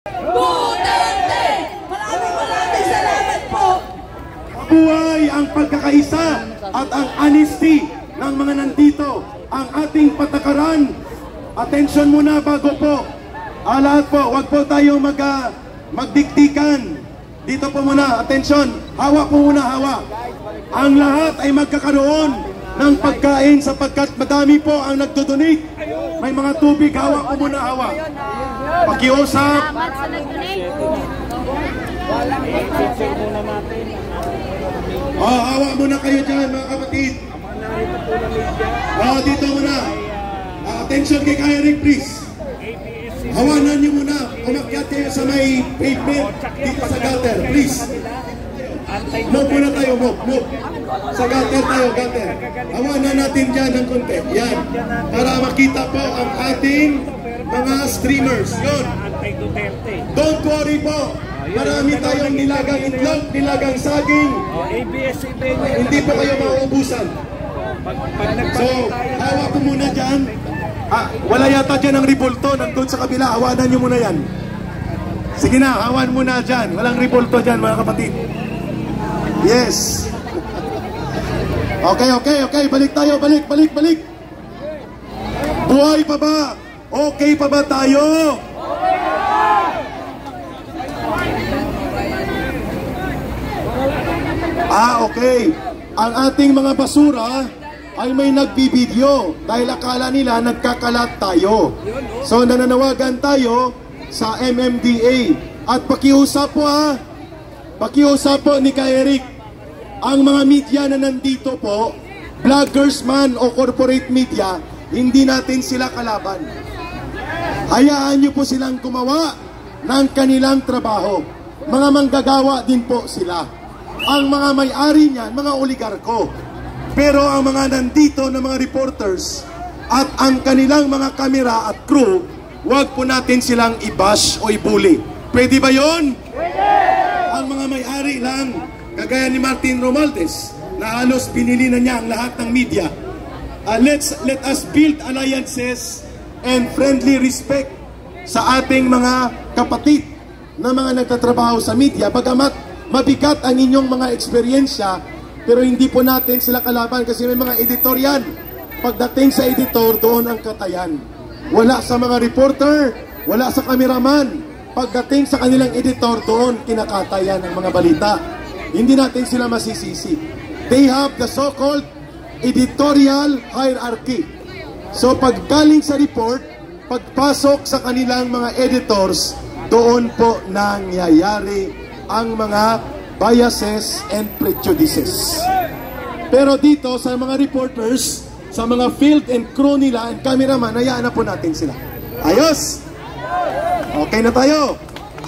Duterte! Maraming salamat po! Buhay ang pagkakaisa at ang honesty ng mga nandito. Ang ating patakaran. Atensyon muna bago po. Lahat po, wag po tayo magdiktikan. Dito po muna, atensyon. Hawa po muna, hawa. Ang lahat ay magkakaroon ng pagkain sapagkat madami po ang nagdodonate. May mga tubig, hawa po muna, hawa. Pakiusap. Hawa muna kayo dyan, mga kapatid. Dito muna. Attention kay Eric, please. Hawanan niyo muna. Umakyat kayo sa may pavement dito sa gutter, please. Move muna tayo, move. Sa gutter tayo, gutter. Hawanan natin dyan ng konti. Yan. Para makita po ang ating mga streamers. Yun. Don't worry po. Marami tayong nilagang itlog, nilagang saging. Hindi po kayo mauubusan. So, hawa po muna dyan. Wala yata dyan ang ribulto. Nandun sa kabila, hawanan nyo muna yan. Sige na, hawan muna dyan. Walang ribulto dyan, mga kapatid. Yes. Okay. Balik tayo, balik. Buhay pa ba? Okay pa ba tayo? Okay. Ang ating mga basura ay may nagbibideo dahil akala nila nagkakalat tayo. So nananawagan tayo sa MMDA at pakiusap po pakiusap po ni Eric, ang mga media na nandito po, vloggers man o corporate media, hindi natin sila kalaban. Hayaan nyo po silang gumawa ng kanilang trabaho. Mga manggagawa din po sila. Ang mga may-ari niyan, mga oligarko. Pero ang mga nandito na mga reporters at ang kanilang mga kamera at crew, wag po natin silang i-bash o i-bully. Pwede ba yon? Pwede! Ang mga may-ari lang, kagaya ni Martin Romualdez, na halos pinili na niya ang lahat ng media. Let us build alliances and friendly respect sa ating mga kapatid na mga nagtatrabaho sa media. Bagamat mabigat ang inyong mga eksperyensya, pero hindi po natin sila kalaban kasi may mga editor yan. Pagdating sa editor, doon ang katayan. Wala sa mga reporter, wala sa kameraman. Pagdating sa kanilang editor, doon kinakatayan ang mga balita. Hindi natin sila masisisi. They have the so-called editorial hierarchy. So paggaling sa report, pagpasok sa kanilang mga editors, doon po nangyayari ang mga biases and prejudices. Pero dito sa mga reporters, sa mga field and crew nila and cameraman, hayaan na po natin sila. Ayos! Okay na tayo.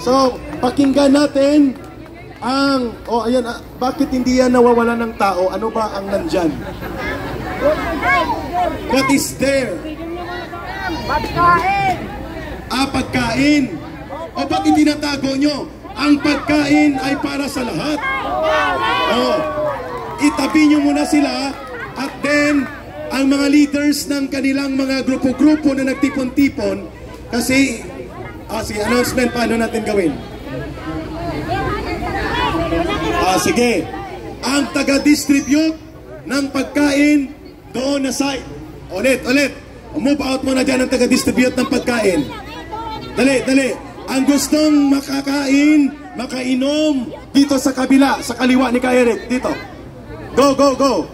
So, pakinggan natin ang, ayan, bakit hindi yan nawawala ng tao? Ano ba ang nandyan? What is there? Pagkain! Pagkain! O ba't hindi natago nyo? Ang pagkain ay para sa lahat. Itabi nyo muna sila at then ang mga leaders ng kanilang mga grupo-grupo na nagtipon-tipon kasi announcement paano natin gawin? Sige. Ang taga-distribute ng pagkain doon na side. Ulit. Move out muna dyan ang taga-distribute ng pagkain. Dali. Ang gustong makakain, makainom dito sa kabila, sa kaliwa ni Eric, dito. Go.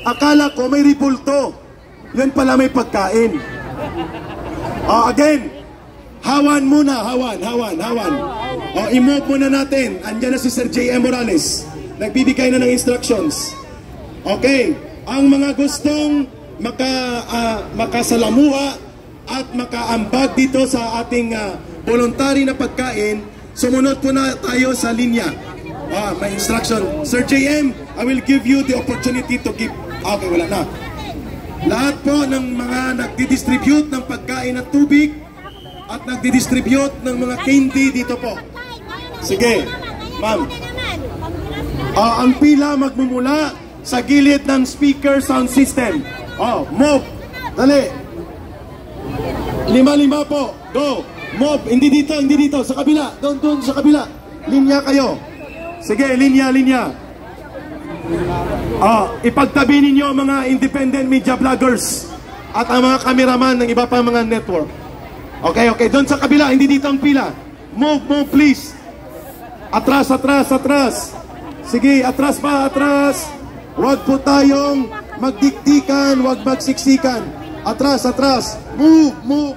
Akala ko may ribulto. Yun pala may pagkain. Again, hawan muna, hawan. I-move muna natin. Andyan na si Sir J.M. Morales. Nagbibigay na ng instructions. Okay, ang mga gustong makasalamuha at makaambag dito sa ating voluntary na pagkain, sumunod po na tayo sa linya. May instruction. Sir JM, I will give you the opportunity to give. Okay, wala na. Lahat po ng mga nagdidistribute ng pagkain at tubig at nagdidistribute ng mga candy dito po. Sige, ma'am. Ang pila magmumula sa gilid ng speaker sound system. Move. Dali. 5 po. Go. Move, hindi dito, sa kabila. Doon sa kabila. Linya kayo. Sige, linya. Ipagtabi ninyo mga independent media vloggers at ang mga cameraman ng iba pang mga network. Okay, doon sa kabila, hindi dito ang pila. Move, please. Atras. Sige, atras. Huwag po tayong magdikdikan, huwag magsiksikan. Atras. Move.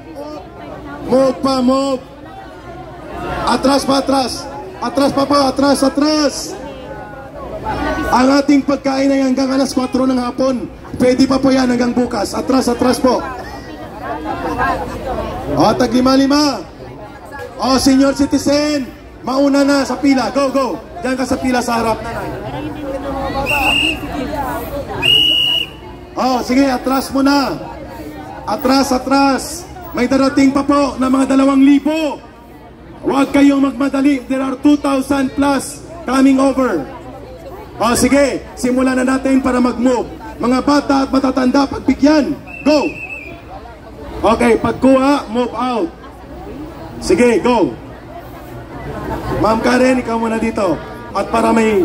Atras. Ang ating pagkain ay hanggang alas 4 ng hapon. Pwede pa po yan hanggang bukas. Atras po. Tag 5. Senior citizen, mauna na sa pila. Go. Diyan ka sa pila sa harap. Sige, atras mo na. Atras. May darating pa po na mga 2,000. Huwag kayong magmadali. There are 2,000 plus coming over. Sige, simulan na natin para mag-move. Mga bata at matatanda, pagbigyan. Go! Okay, pagkuha, move out. Sige, go. Ma'am Karen, ikaw muna dito. At para may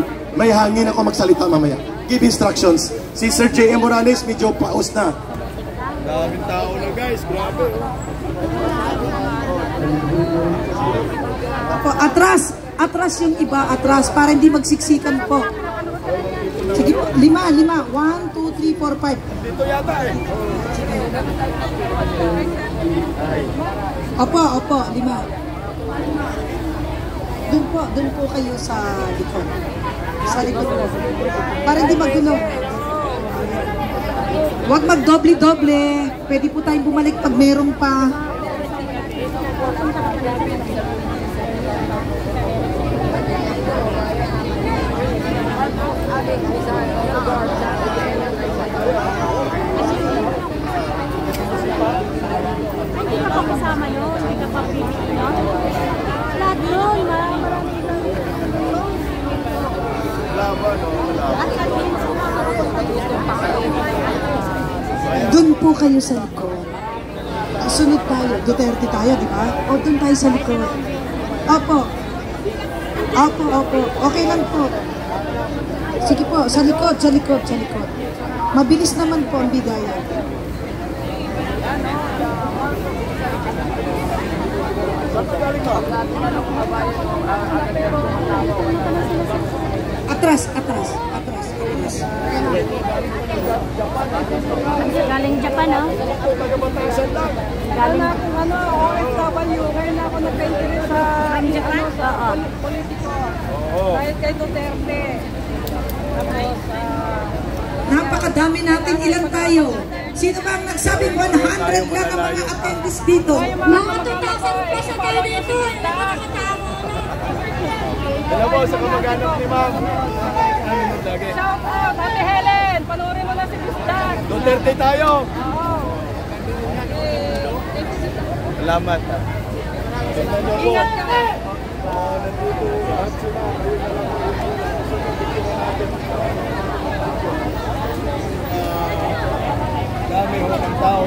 hangin ako magsalita mamaya. Give instructions. Si Sir J.M. Morales, medyo paus na. Daming tao na guys, grabe. Atras yung iba, para hindi magsiksikan po. Sige po, 5. 1, 2, 3, 4, 5. Dito yata eh. Opo, 5. Doon po kayo sa likod. Sa likod po. Para hindi magulo. Huwag magdoble-doble. Pwede po tayong bumalik pag meron pa. Hindi ka pa kasama yun? Hindi ka pa pili yun? Lahat yun, Doon po kayo sa likod. Sunod tayo. Duterte tayo, di ba? O doon tayo sa likod. Opo. Okay lang po. Sige po, sa likod. Mabilis naman po ang bidaya. Atras. Galing Japan, no? Galing OFW, ngayon na ako nag-interest sa Japan? Oo. politiko. Dahil kay Duterte. Napakadami natin, ilan tayo? Sino ba ang nagsabing 100 lang ang mga attendees dito? Mga 2,000 plus ang tayo dito. Dalawa sa kamag-anak ni ma'am. Shout out, Ate Helen! Panoorin mo na si Bisdak. Duterte tayo. Salamat. Ingat ka! Dami ng tao.